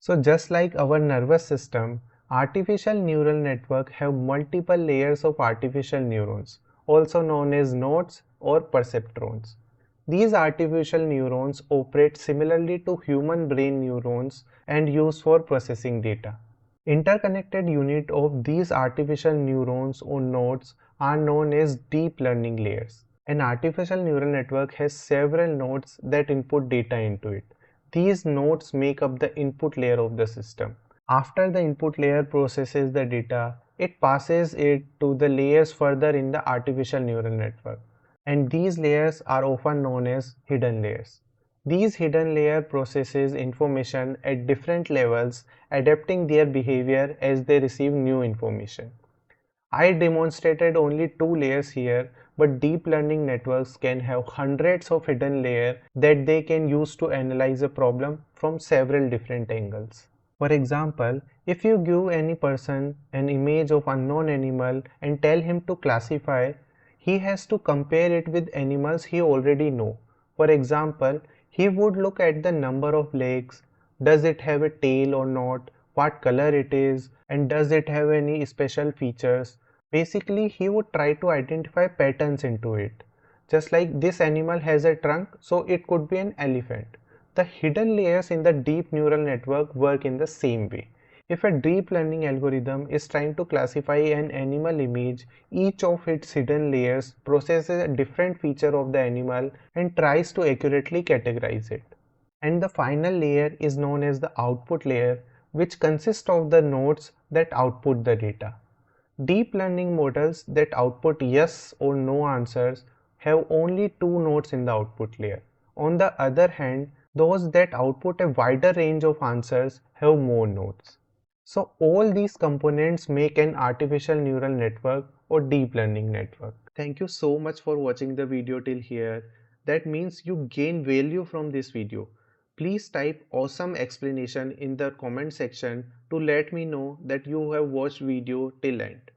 So just like our nervous system, artificial neural network have multiple layers of artificial neurons, also known as nodes or perceptrons. These artificial neurons operate similarly to human brain neurons and use for processing data. Interconnected unit of these artificial neurons or nodes are known as deep learning layers. An artificial neural network has several nodes that input data into it. These nodes make up the input layer of the system. After the input layer processes the data, it passes it to the layers further in the artificial neural network. And these layers are often known as hidden layers. These hidden layer processes information at different levels, adapting their behavior as they receive new information. I demonstrated only two layers here, but deep learning networks can have hundreds of hidden layers that they can use to analyze a problem from several different angles. For example, if you give any person an image of unknown animal and tell him to classify, he has to compare it with animals he already know. For example, he would look at the number of legs, does it have a tail or not, what color it is, and does it have any special features. Basically, he would try to identify patterns into it. Just like this animal has a trunk, so it could be an elephant. The hidden layers in the deep neural network work in the same way. If a deep learning algorithm is trying to classify an animal image, each of its hidden layers processes a different feature of the animal and tries to accurately categorize it. And the final layer is known as the output layer, which consists of the nodes that output the data. Deep learning models that output yes or no answers have only two nodes in the output layer. On the other hand, those that output a wider range of answers have more nodes. So all these components make an artificial neural network or deep learning network. Thank you so much for watching the video till here. That means you gain value from this video. Please type awesome explanation in the comment section to let me know that you have watched video till end.